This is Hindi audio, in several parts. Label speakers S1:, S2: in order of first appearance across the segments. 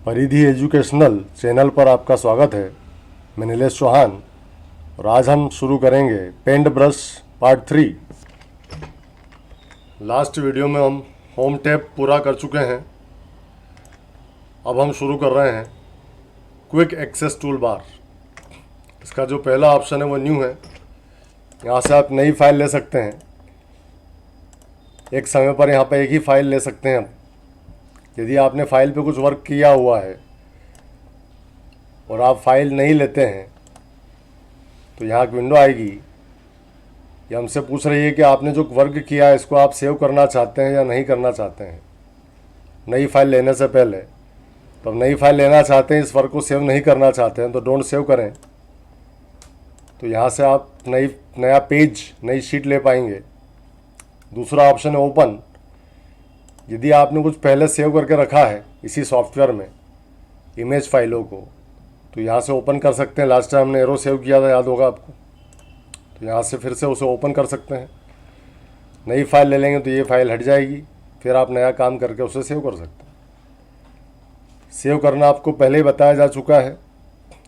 S1: परिधि एजुकेशनल चैनल पर आपका स्वागत है। मैं नीलेश चौहान और आज हम शुरू करेंगे paint brush part 3। Last video में हम होम टैब पूरा कर चुके हैं। अब हम शुरू कर रहे हैं क्विक एक्सेस टूल बार। इसका जो पहला ऑप्शन है वो न्यू है। यहाँ से आप नई फाइल ले सकते हैं। एक समय पर यहाँ पे एक ही फाइल ले सकते हैं। यदि आपने फाइल पे कुछ वर्क किया हुआ है और आप फाइल नहीं लेते हैं तो यहाँ एक विंडो आएगी। ये हमसे पूछ रही है कि आपने जो वर्क किया है इसको आप सेव करना चाहते हैं या नहीं करना चाहते हैं नई फाइल लेने से पहले। तो नई फाइल लेना चाहते हैं, इस वर्क को सेव नहीं करना चाहते हैं तो डोंट सेव करें। तो यहाँ से आप नया पेज, नई शीट ले पाएंगे। दूसरा ऑप्शन है ओपन। यदि आपने कुछ पहले सेव करके रखा है इसी सॉफ्टवेयर में इमेज फाइलों को, तो यहाँ से ओपन कर सकते हैं। लास्ट टाइम हमने एरो सेव किया था, याद होगा आपको। तो यहाँ से फिर से उसे ओपन कर सकते हैं। नई फाइल ले लेंगे तो ये फाइल हट जाएगी, फिर आप नया काम करके उसे सेव कर सकते हैं। सेव करना आपको पहले ही बताया जा चुका है।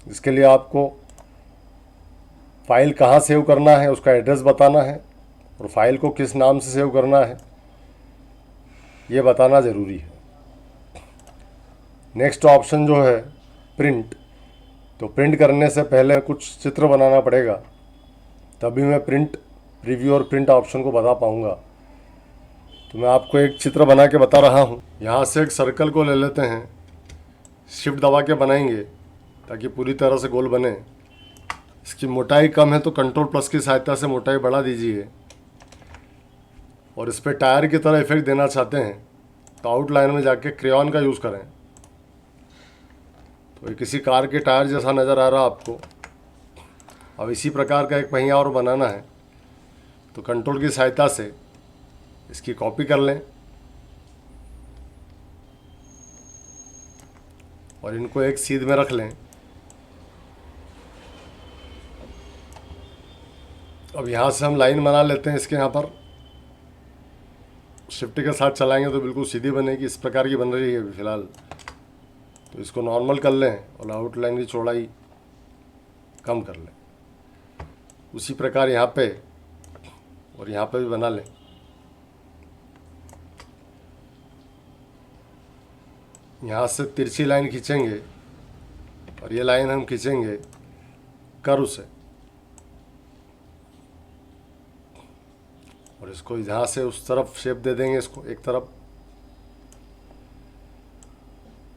S1: इसके लिए आपको फाइल कहाँ सेव करना है उसका एड्रेस बताना है और फाइल को किस नाम से सेव करना है ये बताना ज़रूरी है। नेक्स्ट ऑप्शन जो है प्रिंट। तो प्रिंट करने से पहले कुछ चित्र बनाना पड़ेगा, तभी मैं प्रिंट प्रीव्यू और प्रिंट ऑप्शन को बता पाऊँगा। तो मैं आपको एक चित्र बना के बता रहा हूँ। यहाँ से एक सर्कल को ले लेते हैं, शिफ्ट दबा के बनाएंगे ताकि पूरी तरह से गोल बने। इसकी मोटाई कम है तो कंट्रोल प्लस की सहायता से मोटाई बढ़ा दीजिए। और इस पर टायर की तरह इफेक्ट देना चाहते हैं तो आउटलाइन में जाके क्रेयॉन का यूज़ करें। तो ये किसी कार के टायर जैसा नज़र आ रहा आपको। अब इसी प्रकार का एक पहिया और बनाना है तो कंट्रोल की सहायता से इसकी कॉपी कर लें और इनको एक सीध में रख लें। अब यहाँ से हम लाइन बना लेते हैं। इसके यहाँ पर शिफ्ट के साथ चलाएंगे तो बिल्कुल सीधी बनेगी। इस प्रकार की बन रही है अभी फ़िलहाल। तो इसको नॉर्मल कर लें और आउटलाइन की चौड़ाई कम कर लें। उसी प्रकार यहाँ पे और यहाँ पे भी बना लें। यहाँ से तिरछी लाइन खींचेंगे और ये लाइन हम खींचेंगे कर्व से और इसको यहाँ से उस तरफ शेप दे देंगे। इसको एक तरफ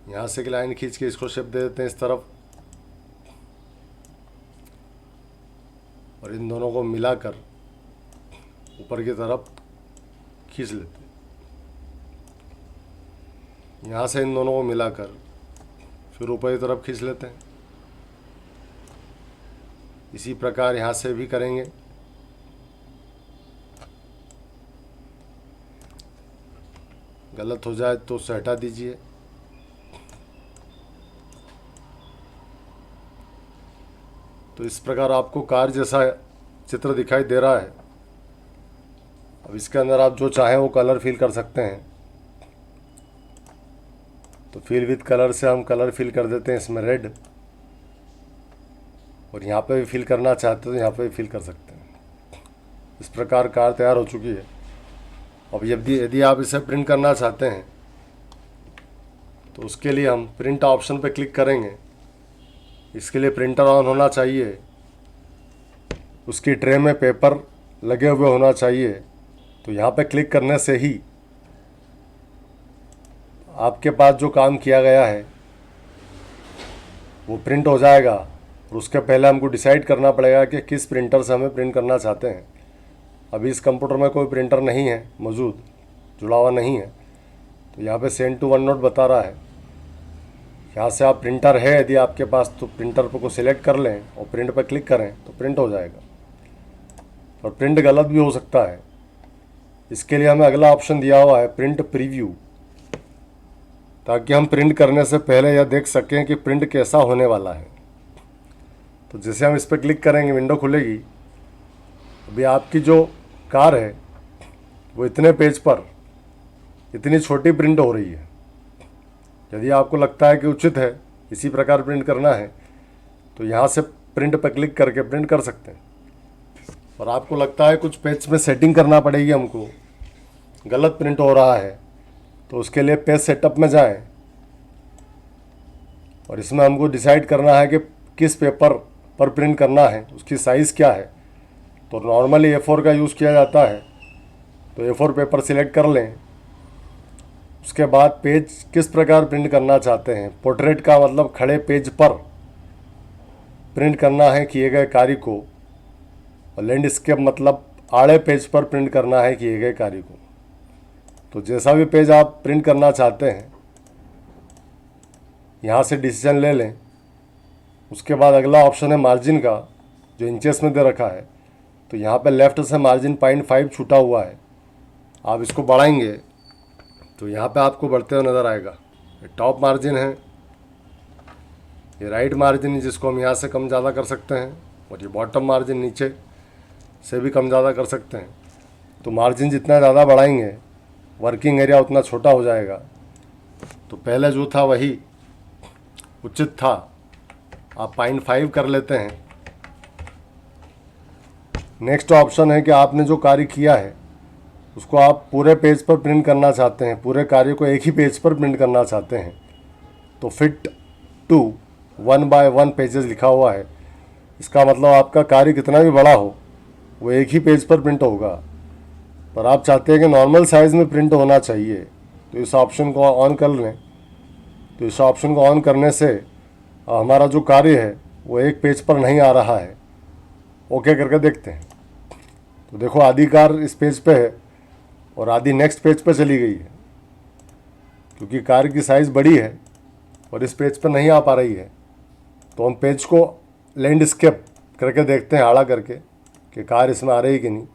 S1: यहाँ से एक लाइन खींच के इसको शेप दे देते हैं इस तरफ और इन दोनों को मिलाकर ऊपर की तरफ खींच लेते हैं। यहाँ से इन दोनों को मिलाकर फिर ऊपर की तरफ खींच लेते हैं। इसी प्रकार यहाँ से भी करेंगे। गलत हो जाए तो उसे हटा दीजिए। तो इस प्रकार आपको कार जैसा चित्र दिखाई दे रहा है। अब इसके अंदर आप जो चाहें वो कलर फिल कर सकते हैं। तो फिल विद कलर से हम कलर फिल कर देते हैं इसमें रेड, और यहाँ पे भी फिल करना चाहते तो यहाँ पे भी फिल कर सकते हैं। इस प्रकार कार तैयार हो चुकी है। अब यदि आप इसे प्रिंट करना चाहते हैं तो उसके लिए हम प्रिंट ऑप्शन पर क्लिक करेंगे। इसके लिए प्रिंटर ऑन होना चाहिए, उसकी ट्रे में पेपर लगे हुए होना चाहिए। तो यहाँ पे क्लिक करने से ही आपके पास जो काम किया गया है वो प्रिंट हो जाएगा। और उसके पहले हमको डिसाइड करना पड़ेगा कि किस प्रिंटर से हमें प्रिंट करना चाहते हैं। अभी इस कंप्यूटर में कोई प्रिंटर नहीं है मौजूद, जुड़ा हुआ नहीं है। तो यहाँ पे सेंड टू वन नोट बता रहा है। यहाँ से आप प्रिंटर है यदि आपके पास तो प्रिंटर को सिलेक्ट कर लें और प्रिंट पर क्लिक करें तो प्रिंट हो जाएगा। और प्रिंट गलत भी हो सकता है। इसके लिए हमें अगला ऑप्शन दिया हुआ है प्रिंट प्रीव्यू, ताकि हम प्रिंट करने से पहले यह देख सकें कि प्रिंट कैसा होने वाला है। तो जैसे हम इस पर क्लिक करेंगे विंडो खुलेगी। अभी आपकी जो कार है वो इतने पेज पर इतनी छोटी प्रिंट हो रही है। यदि आपको लगता है कि उचित है इसी प्रकार प्रिंट करना है तो यहाँ से प्रिंट पर क्लिक करके प्रिंट कर सकते हैं। और आपको लगता है कुछ पेज में सेटिंग करना पड़ेगी, हमको गलत प्रिंट हो रहा है, तो उसके लिए पेज सेटअप में जाएं और इसमें हमको डिसाइड करना है कि किस पेपर पर प्रिंट करना है, उसकी साइज़ क्या है। तो नॉर्मली A4 का यूज़ किया जाता है, तो A4 पेपर सिलेक्ट कर लें। उसके बाद पेज किस प्रकार प्रिंट करना चाहते हैं, पोर्ट्रेट का मतलब खड़े पेज पर प्रिंट करना है किए गए कार्य को, और लैंडस्केप मतलब आड़े पेज पर प्रिंट करना है किए गए कार्य को। तो जैसा भी पेज आप प्रिंट करना चाहते हैं यहाँ से डिसीजन ले लें। उसके बाद अगला ऑप्शन है मार्जिन का, जो इंचेस में दे रखा है। तो यहाँ पे लेफ़्ट से मार्जिन 0.5 छूटा हुआ है, आप इसको बढ़ाएंगे तो यहाँ पे आपको बढ़ते हुए नज़र आएगा। ये टॉप मार्जिन है, ये राइट मार्जिन है जिसको हम यहाँ से कम ज़्यादा कर सकते हैं, और ये बॉटम मार्जिन नीचे से भी कम ज़्यादा कर सकते हैं। तो मार्जिन जितना ज़्यादा बढ़ाएंगे वर्किंग एरिया उतना छोटा हो जाएगा। तो पहले जो था वही उचित था, आप 0.5 कर लेते हैं। नेक्स्ट ऑप्शन है कि आपने जो कार्य किया है उसको आप पूरे पेज पर प्रिंट करना चाहते हैं, पूरे कार्य को एक ही पेज पर प्रिंट करना चाहते हैं। तो फिट टू 1/1 पेजेस लिखा हुआ है, इसका मतलब आपका कार्य कितना भी बड़ा हो वो एक ही पेज पर प्रिंट होगा, पर आप चाहते हैं कि नॉर्मल साइज़ में प्रिंट होना चाहिए। तो इस ऑप्शन को ऑन कर लें। तो इस ऑप्शन को ऑन करने से हमारा जो कार्य है वो एक पेज पर नहीं आ रहा है। ओके करके देखते हैं। तो देखो आधी कार इस पेज पे है और आधी नेक्स्ट पेज पे चली गई है, क्योंकि कार की साइज़ बड़ी है और इस पेज पर नहीं आ पा रही है। तो हम पेज को लैंडस्केप करके देखते हैं आड़ा करके कि कार इसमें आ रही कि नहीं।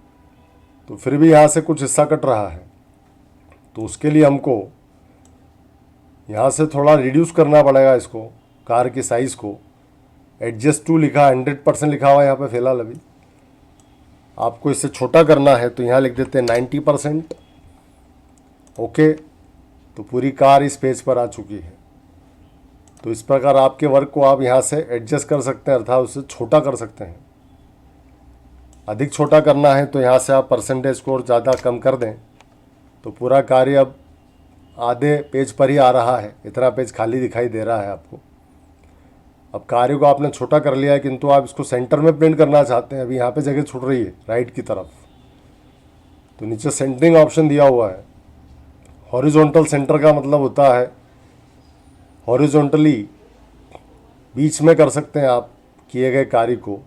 S1: तो फिर भी यहाँ से कुछ हिस्सा कट रहा है, तो उसके लिए हमको यहाँ से थोड़ा रिड्यूस करना पड़ेगा इसको, कार की साइज़ को। एडजस्ट टू लिखा 100% लिखा हुआ है यहाँ पे फिलहाल अभी। आपको इससे छोटा करना है तो यहाँ लिख देते हैं 90%। ओके, तो पूरी कार इस पेज पर आ चुकी है। तो इस प्रकार आपके वर्क को आप यहाँ से एडजस्ट कर सकते हैं, अर्थात उसे छोटा कर सकते हैं। अधिक छोटा करना है तो यहाँ से आप परसेंटेज को ज़्यादा कम कर दें, तो पूरा कार्य अब आधे पेज पर ही आ रहा है, इतना पेज खाली दिखाई दे रहा है आपको। अब कार्य को आपने छोटा कर लिया है, किंतु आप इसको सेंटर में प्रिंट करना चाहते हैं। अभी यहाँ पे जगह छूट रही है राइट की तरफ, तो नीचे सेंटरिंग ऑप्शन दिया हुआ है। हॉरिजॉन्टल सेंटर का मतलब होता है हॉरिजॉन्टली बीच में कर सकते हैं आप किए गए कार्य को।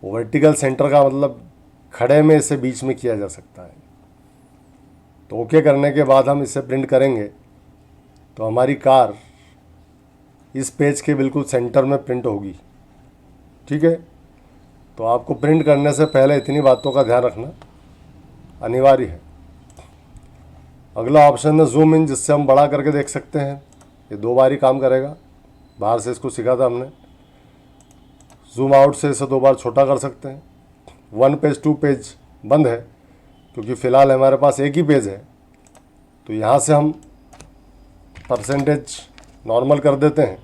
S1: वर्टिकल सेंटर का मतलब खड़े में इसे बीच में किया जा सकता है। तो ओके करने के बाद हम इसे प्रिंट करेंगे तो हमारी कार इस पेज के बिल्कुल सेंटर में प्रिंट होगी। ठीक है, तो आपको प्रिंट करने से पहले इतनी बातों का ध्यान रखना अनिवार्य है। अगला ऑप्शन है जूम इन, जिससे हम बड़ा करके देख सकते हैं। ये 2 बार ही काम करेगा, बाहर से इसको सीखा था हमने। जूम आउट से इसे 2 बार छोटा कर सकते हैं। 1 पेज 2 पेज बंद है क्योंकि फ़िलहाल हमारे पास एक ही पेज है। तो यहाँ से हम परसेंटेज नॉर्मल कर देते हैं,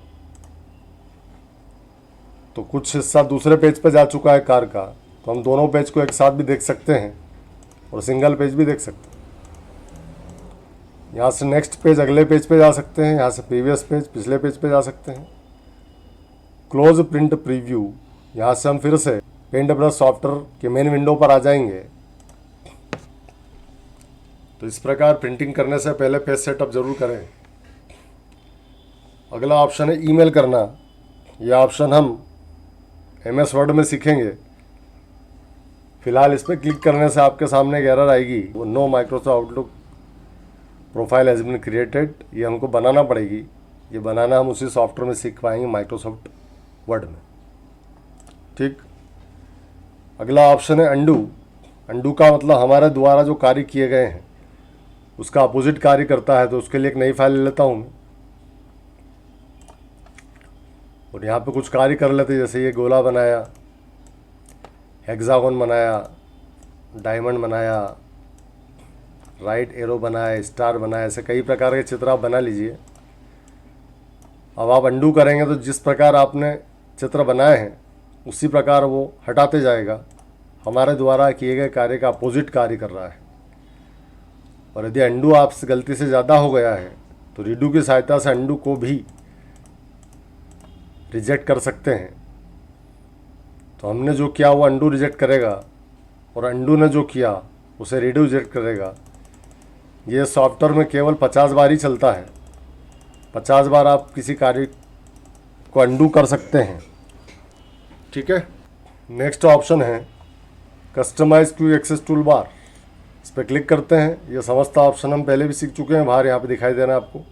S1: तो कुछ हिस्सा दूसरे पेज पे जा चुका है कार का, तो हम दोनों पेज को एक साथ भी देख सकते हैं और सिंगल पेज भी देख सकते हैं। यहाँ से नेक्स्ट पेज अगले पेज पे जा सकते हैं, यहाँ से प्रीवियस पेज पिछले पेज पे जा सकते हैं। क्लोज प्रिंट प्रीव्यू, यहाँ से हम फिर से पेंट ब्रश सॉफ्टवेयर के मेन विंडो पर आ जाएंगे। तो इस प्रकार प्रिंटिंग करने से पहले पेज सेटअप जरूर करें। अगला ऑप्शन है ईमेल करना। यह ऑप्शन हम MS वर्ड में सीखेंगे। फिलहाल इस पर क्लिक करने से आपके सामने एक एरर आएगी, वो no Microsoft Outlook profile has been created. ये हमको बनाना पड़ेगी। ये बनाना हम उसी सॉफ्टवेयर में सीख पाएंगे, माइक्रोसॉफ्ट वर्ड में। ठीक, अगला ऑप्शन है अंडू। अंडू का मतलब हमारे द्वारा जो कार्य किए गए हैं उसका अपोजिट कार्य करता है। तो उसके लिए एक नई फाइल ले लेता हूँ मैं और यहाँ पे कुछ कार्य कर लेते हैं। जैसे ये गोला बनाया, हेक्सागोन बनाया, डायमंड बनाया, राइट एरो बनाया, स्टार बनाया, ऐसे कई प्रकार के चित्र आप बना लीजिए। अब आप अंडू करेंगे तो जिस प्रकार आपने चित्र बनाए हैं उसी प्रकार वो हटाते जाएगा, हमारे द्वारा किए गए कार्य का अपोजिट कार्य कर रहा है। और यदि अंडू आपसे गलती से ज़्यादा हो गया है तो रीडू की सहायता से अंडू को भी रिजेक्ट कर सकते हैं। तो हमने जो किया वो अंडू रिजेक्ट करेगा और अंडू ने जो किया उसे रीडू रिजेक्ट करेगा। ये सॉफ्टवेयर में केवल 50 बार ही चलता है। 50 बार आप किसी कार्य को अंडू कर सकते हैं। ठीक है, नेक्स्ट ऑप्शन है customise quick access toolbar. इस पर क्लिक करते हैं। ये समस्त ऑप्शन हम पहले भी सीख चुके हैं, बाहर यहाँ पे दिखाई दे रहा है आपको।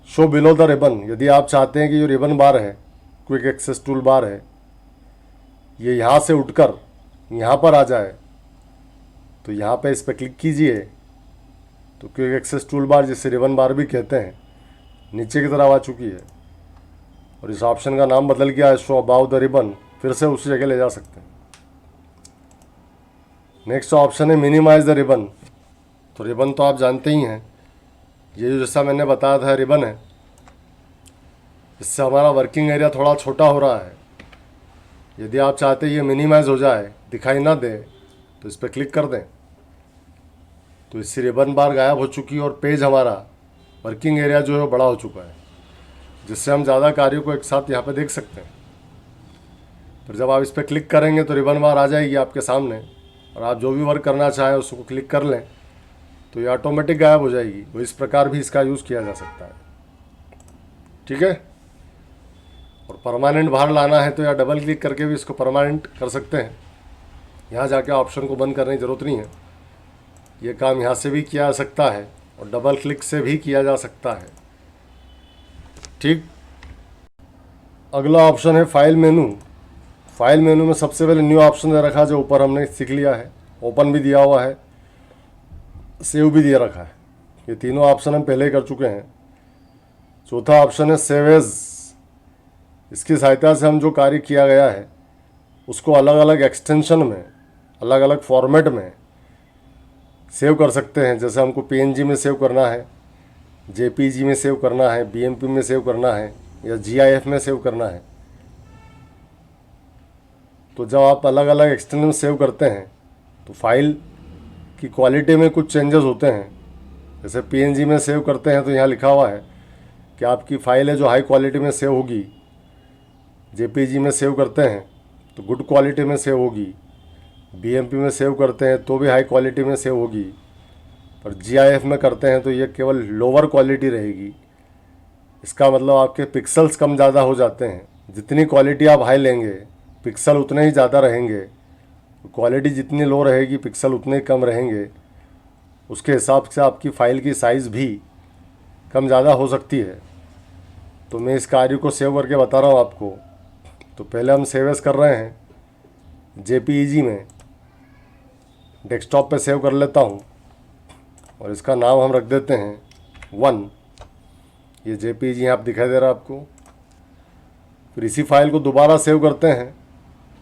S1: शो बिलो द रिबन, यदि आप चाहते हैं कि जो रिबन बार है, क्विक एक्सेस टूल बार है, ये यहाँ से उठकर यहाँ पर आ जाए तो यहाँ पे इस पर क्लिक कीजिए तो क्विक एक्सेस टूल बार, जिसे रिबन बार भी कहते हैं, नीचे की तरफ आ चुकी है। और इस ऑप्शन का नाम बदल गया है शो अबाउ द रिबन, फिर से उसी जगह ले जा सकते हैं। नेक्स्ट ऑप्शन है मिनिमाइज द रिबन। तो रिबन तो आप जानते ही हैं, ये जो जैसा मैंने बताया था रिबन है, इससे हमारा वर्किंग एरिया थोड़ा छोटा हो रहा है। यदि आप चाहते हैं ये मिनिमाइज हो जाए, दिखाई ना दे, तो इस पर क्लिक कर दें तो इससे रिबन बार गायब हो चुकी है और पेज हमारा वर्किंग एरिया जो है वो बड़ा हो चुका है, जिससे हम ज़्यादा कार्यों को एक साथ यहाँ पे देख सकते हैं। फिर जब आप इस पर क्लिक करेंगे तो रिबन बार आ जाएगी आपके सामने और आप जो भी वर्क करना चाहें उसको क्लिक कर लें तो ये ऑटोमेटिक गायब हो जाएगी। तो इस प्रकार भी इसका यूज़ किया जा सकता है। ठीक है, और परमानेंट बाहर लाना है तो या डबल क्लिक करके भी इसको परमानेंट कर सकते हैं। यहाँ जाके ऑप्शन को बंद करने की ज़रूरत नहीं है, ये काम यहाँ से भी किया जा सकता है और डबल क्लिक से भी किया जा सकता है। ठीक, अगला ऑप्शन है फाइल मेनू। फाइल मेनू में सबसे पहले न्यू ऑप्शन दे रखा है, जो ऊपर हमने सीख लिया है। ओपन भी दिया हुआ है, सेव भी दिया रखा है। ये तीनों ऑप्शन हम पहले ही कर चुके हैं। चौथा ऑप्शन है सेव एज। इसकी सहायता से हम जो कार्य किया गया है उसको अलग अलग एक्सटेंशन में, अलग अलग फॉर्मेट में सेव कर सकते हैं। जैसे हमको पीएनजी में सेव करना है, जेपीजी में सेव करना है, बीएमपी में सेव करना है या जीआईएफ में सेव करना है। तो जब आप अलग अलग एक्सटेंशन में सेव करते हैं तो फाइल की क्वालिटी में कुछ चेंजेस होते हैं। जैसे पीएनजी में सेव करते हैं तो यहाँ लिखा हुआ है कि आपकी फ़ाइल है जो हाई क्वालिटी में सेव होगी। जेपीजी में सेव करते हैं तो गुड क्वालिटी में सेव होगी। बीएमपी में सेव करते हैं तो भी हाई क्वालिटी में सेव होगी। पर जीआईएफ में करते हैं तो ये केवल लोअर क्वालिटी रहेगी। इसका मतलब आपके पिक्सल्स कम ज़्यादा हो जाते हैं। जितनी क्वालिटी आप हाई लेंगे पिक्सल उतने ही ज़्यादा रहेंगे, क्वालिटी जितनी लो रहेगी पिक्सल उतने ही कम रहेंगे। उसके हिसाब से आपकी फ़ाइल की साइज़ भी कम ज़्यादा हो सकती है। तो मैं इस कार्य को सेव करके बता रहा हूँ आपको। तो पहले हम सेव एज कर रहे हैं जेपीईजी में, डेस्कटॉप पे सेव कर लेता हूँ और इसका नाम हम रख देते हैं 1। ये जेपीईजी यहाँ आप दिखाई दे रहा है आपको। फिर इसी फाइल को दोबारा सेव करते हैं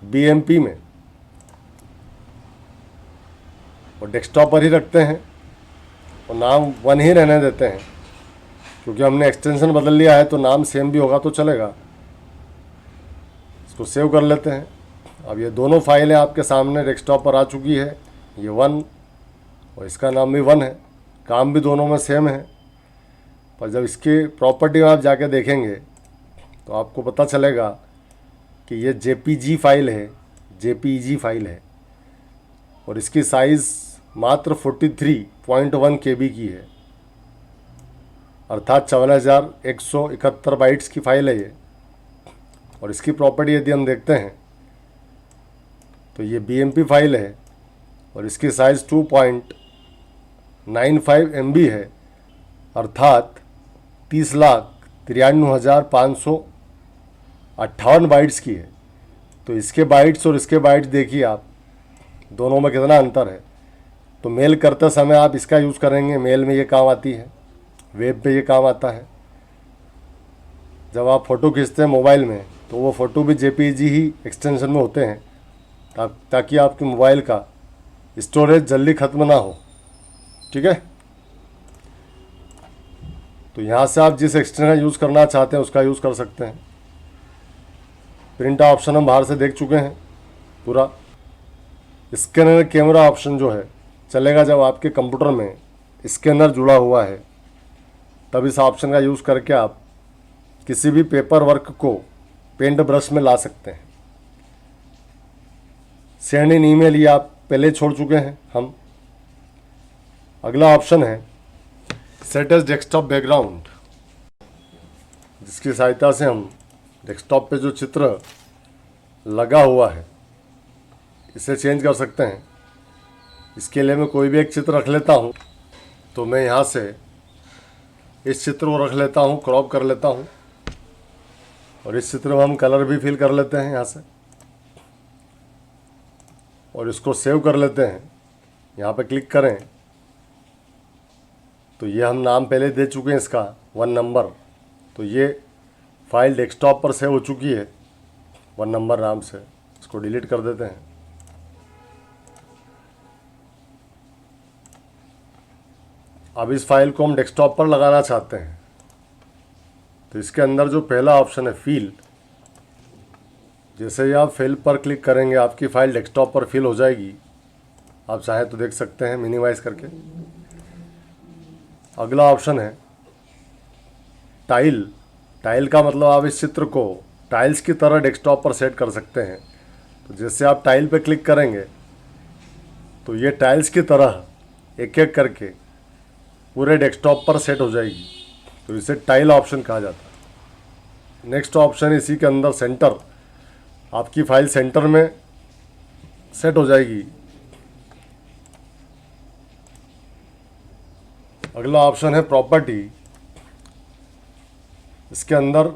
S1: बीएमपी में और डेस्कटॉप पर ही रखते हैं और नाम 1 ही रहने देते हैं, क्योंकि हमने एक्सटेंशन बदल लिया है तो नाम सेम भी होगा तो चलेगा। इसको सेव कर लेते हैं। अब ये दोनों फाइलें आपके सामने डेस्कटॉप पर आ चुकी है, ये 1 और इसका नाम भी 1 है। काम भी दोनों में सेम है, पर जब इसकी प्रॉपर्टी में आप जाके देखेंगे तो आपको पता चलेगा कि ये जेपीजी फाइल है, जेपीईजी फाइल है और इसकी साइज़ मात्र 43.1 KB की है, अर्थात 54,171 बाइट्स की फ़ाइल है ये। और इसकी प्रॉपर्टी यदि हम देखते हैं तो ये बीएमपी फाइल है और इसकी साइज़ 2.95 MB है, अर्थात 30,93,558 बाइट्स की है। तो इसके बाइट्स और इसके बाइट्स देखिए आप, दोनों में कितना अंतर है। तो मेल करते समय आप इसका यूज़ करेंगे, मेल में ये काम आती है, वेब पे ये काम आता है। जब आप फ़ोटो खींचते हैं मोबाइल में तो वो फ़ोटो भी जेपीईजी ही एक्सटेंशन में होते हैं, ताकि आपके मोबाइल का स्टोरेज जल्दी ख़त्म ना हो। ठीक है, तो यहाँ से आप जिस एक्सटेंशन का यूज़ करना चाहते हैं उसका यूज़ कर सकते हैं। प्रिंट ऑप्शन हम बाहर से देख चुके हैं पूरा। स्कैनर कैमरा ऑप्शन जो है चलेगा जब आपके कंप्यूटर में स्कैनर जुड़ा हुआ है, तब इस ऑप्शन का यूज़ करके आप किसी भी पेपर वर्क को पेंट ब्रश में ला सकते हैं। सेंड इन ईमेल ये आप पहले छोड़ चुके हैं हम। अगला ऑप्शन है सेट एज डेस्कटॉप बैकग्राउंड, जिसकी सहायता से हम डेस्कटॉप पे जो चित्र लगा हुआ है इसे चेंज कर सकते हैं। इसके लिए मैं कोई भी एक चित्र रख लेता हूँ। तो मैं यहाँ से इस चित्र को रख लेता हूँ, क्रॉप कर लेता हूँ, और इस चित्र में हम कलर भी फिल कर लेते हैं यहाँ से, और इसको सेव कर लेते हैं। यहाँ पे क्लिक करें तो ये हम नाम पहले दे चुके हैं इसका 1 नंबर, तो ये फाइल डेस्कटॉप पर सेव हो चुकी है 1 नंबर नाम से। इसको डिलीट कर देते हैं। अब इस फाइल को हम डेस्कटॉप पर लगाना चाहते हैं, तो इसके अंदर जो पहला ऑप्शन है फिल, जैसे ही आप फिल पर क्लिक करेंगे आपकी फ़ाइल डेस्कटॉप पर फिल हो जाएगी। आप चाहें तो देख सकते हैं मिनिमाइज़ करके। अगला ऑप्शन है टाइल। टाइल का मतलब आप इस चित्र को टाइल्स की तरह डेस्कटॉप पर सेट कर सकते हैं। तो जैसे आप टाइल पर क्लिक करेंगे तो ये टाइल्स की तरह एक एक करके पूरे डेस्कटॉप पर सेट हो जाएगी। तो इसे टाइल ऑप्शन कहा जाता है। नेक्स्ट ऑप्शन इसी के अंदर सेंटर, आपकी फाइल सेंटर में सेट हो जाएगी। अगला ऑप्शन है प्रॉपर्टी। इसके अंदर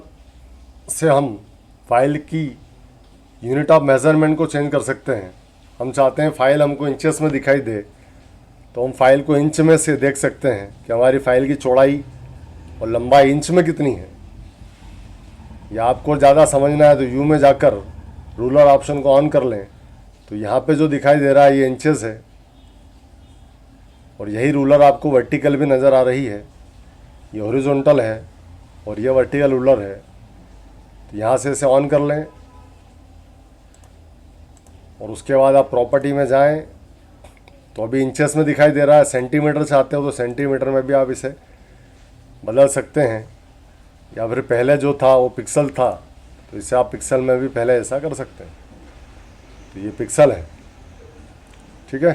S1: से हम फाइल की यूनिट ऑफ मेजरमेंट को चेंज कर सकते हैं। हम चाहते हैं फाइल हमको इंचेस में दिखाई दे, तो हम फाइल को इंच में से देख सकते हैं कि हमारी फाइल की चौड़ाई और लंबाई इंच में कितनी है। या आपको ज़्यादा समझना है तो यू में जाकर रूलर ऑप्शन को ऑन कर लें, तो यहाँ पे जो दिखाई दे रहा है ये इंचेस है, और यही रूलर आपको वर्टिकल भी नज़र आ रही है। ये हॉरिजॉन्टल है और ये वर्टिकल रूलर है। तो यहाँ से इसे ऑन कर लें, और उसके बाद आप प्रॉपर्टी में जाएं तो अभी इंचेस में दिखाई दे रहा है। सेंटीमीटर चाहते हो तो सेंटीमीटर में भी आप इसे बदल सकते हैं, या फिर पहले जो था वो पिक्सल था तो इसे आप पिक्सल में भी पहले ऐसा कर सकते हैं। तो ये पिक्सल है, ठीक है।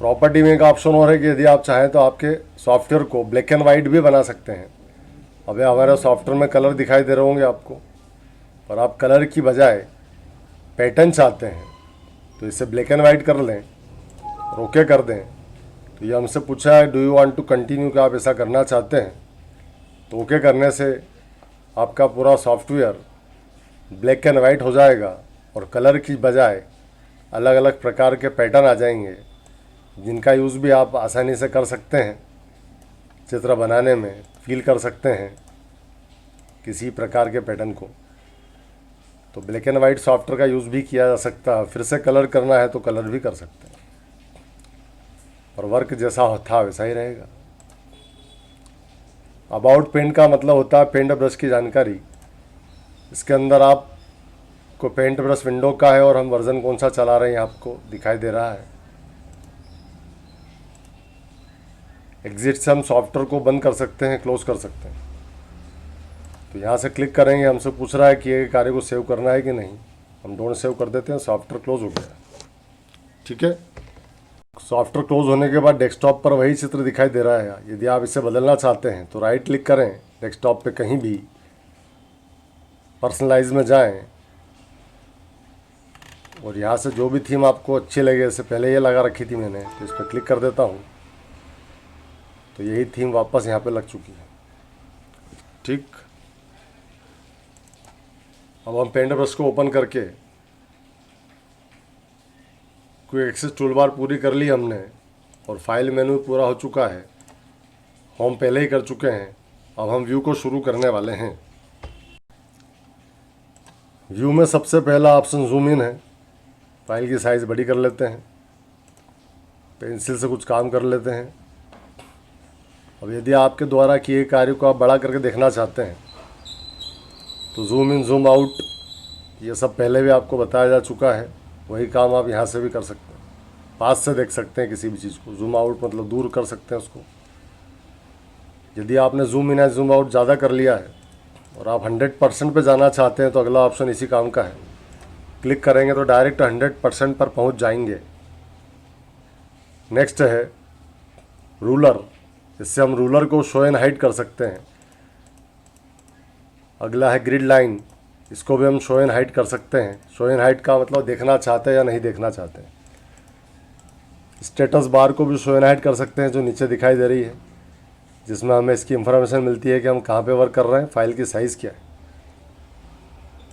S1: प्रॉपर्टी में एक ऑप्शन और है कि यदि आप चाहें तो आपके सॉफ्टवेयर को ब्लैक एंड वाइट भी बना सकते हैं। अभी हमारे सॉफ्टवेयर में कलर दिखाई दे रहे होंगे आपको, पर आप कलर की बजाय पैटर्न चाहते हैं तो इसे ब्लैक एंड वाइट कर लें और ओके कर दें। तो ये हमसे पूछा है do you want to continue, कि आप ऐसा करना चाहते हैं। तो ओके करने से आपका पूरा सॉफ्टवेयर ब्लैक एंड वाइट हो जाएगा और कलर की बजाय अलग अलग प्रकार के पैटर्न आ जाएंगे, जिनका यूज़ भी आप आसानी से कर सकते हैं। चित्र बनाने में फील कर सकते हैं किसी प्रकार के पैटर्न को। तो ब्लैक एंड वाइट सॉफ्टवेयर का यूज़ भी किया जा सकता है। फिर से कलर करना है तो कलर भी कर सकते हैं, और वर्क जैसा था वैसा ही रहेगा। अबाउट पेंट का मतलब होता है पेंट ब्रश की जानकारी। इसके अंदर आपको पेंट ब्रश विंडो का है और हम वर्ज़न कौन सा चला रहे हैं आपको दिखाई दे रहा है। एग्जिट से हम सॉफ्टवेयर को बंद कर सकते हैं, क्लोज कर सकते हैं। तो यहाँ से क्लिक करेंगे, हमसे पूछ रहा है कि ये कार्य को सेव करना है कि नहीं। हम डोंट सेव कर देते हैं, सॉफ्टवेयर क्लोज हो गया, ठीक है। सॉफ्टवेयर क्लोज होने के बाद डेस्कटॉप पर वही चित्र दिखाई दे रहा है। यदि आप इसे बदलना चाहते हैं तो राइट क्लिक करें डेस्कटॉप पे कहीं भी, पर्सनलाइज में जाएं, और यहाँ से जो भी थीम आपको अच्छी लगे, जैसे पहले ये लगा रखी थी मैंने, तो इस पर क्लिक कर देता हूँ, तो यही थीम वापस यहाँ पे लग चुकी है, ठीक। अब हम पेंट ब्रश को ओपन करके क्विक एक्सेस टूलबार पूरी कर ली हमने, और फाइल मेनू पूरा हो चुका है। होम पहले ही कर चुके हैं। अब हम व्यू को शुरू करने वाले हैं। व्यू में सबसे पहला ऑप्शन जूम इन है। फाइल की साइज़ बड़ी कर लेते हैं, पेंसिल से कुछ काम कर लेते हैं। अब यदि आपके द्वारा किए कार्य को आप बड़ा करके देखना चाहते हैं तो जूम इन जूम आउट ये सब पहले भी आपको बताया जा चुका है, वही काम आप यहाँ से भी कर सकते हैं। पास से देख सकते हैं किसी भी चीज़ को, जूम आउट मतलब दूर कर सकते हैं उसको। यदि आपने जूम इन या जूम आउट ज़्यादा कर लिया है और आप 100% पे जाना चाहते हैं तो अगला ऑप्शन इसी काम का है। क्लिक करेंगे तो डायरेक्ट 100% पर पहुंच जाएंगे। नेक्स्ट है रूलर, इससे हम रूलर को शो एंड हाइड कर सकते हैं। अगला है ग्रिड लाइन, इसको भी हम शो एंड हाइड कर सकते हैं। शो एंड हाइड का मतलब देखना चाहते हैं या नहीं देखना चाहते हैं। स्टेटस बार को भी शो एंड हाइड कर सकते हैं, जो नीचे दिखाई दे रही है, जिसमें हमें इसकी इंफॉर्मेशन मिलती है कि हम कहाँ पे वर्क कर रहे हैं, फाइल की साइज़ क्या है।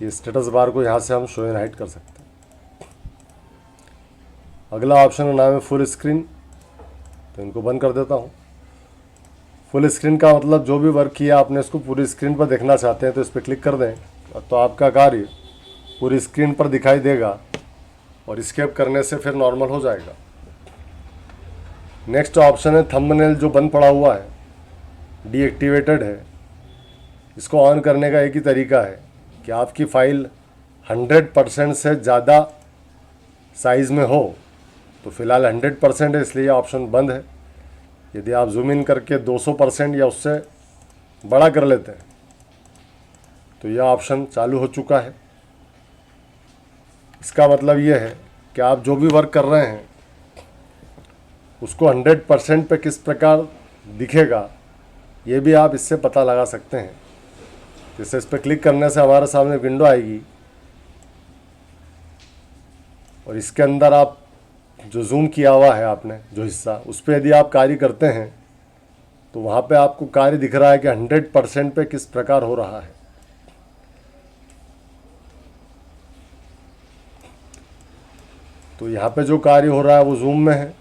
S1: ये स्टेटस बार को यहाँ से हम शो एंड हाइड कर सकते हैं। अगला ऑप्शन का नाम है फुल स्क्रीन, तो इनको बंद कर देता हूँ। फुल स्क्रीन का मतलब जो भी वर्क किया आपने इसको पूरी स्क्रीन पर देखना चाहते हैं तो इस पर क्लिक कर दें, तो आपका कार्य पूरी स्क्रीन पर दिखाई देगा और स्केप करने से फिर नॉर्मल हो जाएगा। नेक्स्ट ऑप्शन है थंबनेल, जो बंद पड़ा हुआ है, डीएक्टिवेटेड है। इसको ऑन करने का एक ही तरीका है कि आपकी फ़ाइल 100% से ज़्यादा साइज़ में हो, तो फ़िलहाल 100% है इसलिए ऑप्शन बंद है। यदि आप जूम इन करके 200% या उससे बड़ा कर लेते हैं तो यह ऑप्शन चालू हो चुका है। इसका मतलब ये है कि आप जो भी वर्क कर रहे हैं उसको 100% पे किस प्रकार दिखेगा ये भी आप इससे पता लगा सकते हैं। जैसे इस पर क्लिक करने से हमारे सामने विंडो आएगी और इसके अंदर आप जो जूम किया हुआ है आपने जो हिस्सा, उस पर यदि आप कार्य करते हैं तो वहाँ पे आपको कार्य दिख रहा है कि 100% पे किस प्रकार हो रहा है। तो यहाँ पे जो कार्य हो रहा है वो जूम में है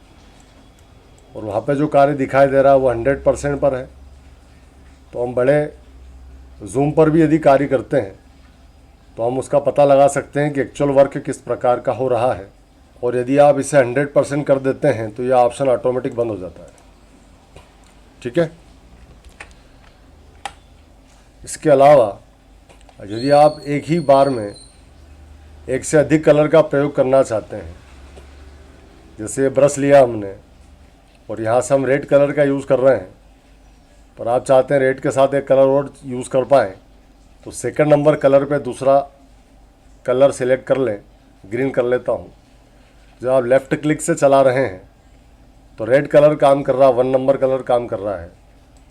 S1: और वहाँ पे जो कार्य दिखाई दे रहा है वो 100% पर है। तो हम बड़े जूम पर भी यदि कार्य करते हैं तो हम उसका पता लगा सकते हैं कि एक्चुअल वर्क किस प्रकार का हो रहा है। और यदि आप इसे 100% कर देते हैं तो यह ऑप्शन ऑटोमेटिक बंद हो जाता है। ठीक है। इसके अलावा यदि आप एक ही बार में एक से अधिक कलर का प्रयोग करना चाहते हैं, जैसे ये ब्रश लिया हमने और यहाँ से हम रेड कलर का यूज़ कर रहे हैं, पर आप चाहते हैं रेड के साथ एक कलर और यूज़ कर पाएँ, तो सेकंड नंबर कलर पे दूसरा कलर सेलेक्ट कर लें। ग्रीन कर लेता हूँ। जब आप लेफ़्ट क्लिक से चला रहे हैं तो रेड कलर काम कर रहा है, 1 नंबर कलर काम कर रहा है,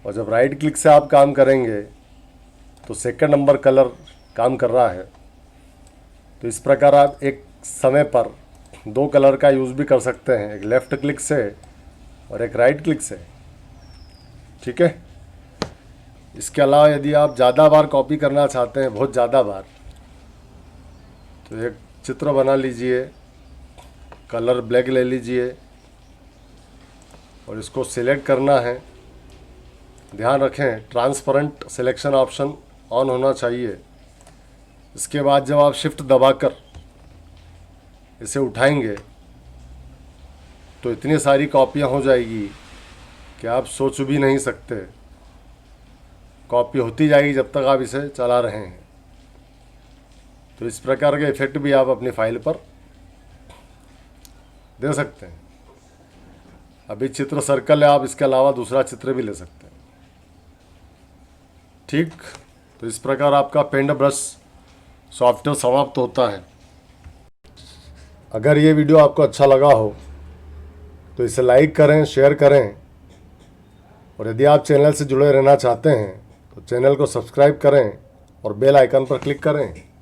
S1: और जब राइट क्लिक से आप काम करेंगे तो सेकंड नंबर कलर काम कर रहा है। तो इस प्रकार आप एक समय पर 2 कलर का यूज़ भी कर सकते हैं, एक लेफ़्ट क्लिक से और एक राइट क्लिक से। ठीक है। इसके अलावा यदि आप ज़्यादा बार कॉपी करना चाहते हैं, बहुत ज़्यादा बार, तो एक चित्र बना लीजिए, कलर ब्लैक ले लीजिए और इसको सिलेक्ट करना है। ध्यान रखें ट्रांसपेरेंट सिलेक्शन ऑप्शन ऑन होना चाहिए। इसके बाद जब आप शिफ्ट दबाकर इसे उठाएंगे तो इतनी सारी कॉपियाँ हो जाएगी कि आप सोच भी नहीं सकते। कॉपी होती जाएगी जब तक आप इसे चला रहे हैं। तो इस प्रकार के इफ़ेक्ट भी आप अपनी फाइल पर दे सकते हैं। अभी चित्र सर्कल है, आप इसके अलावा दूसरा चित्र भी ले सकते हैं। ठीक। तो इस प्रकार आपका पेंट ब्रश सॉफ्टवेयर समाप्त होता है। अगर ये वीडियो आपको अच्छा लगा हो तो इसे लाइक करें, शेयर करें, और यदि आप चैनल से जुड़े रहना चाहते हैं तो चैनल को सब्सक्राइब करें और बेल आइकन पर क्लिक करें।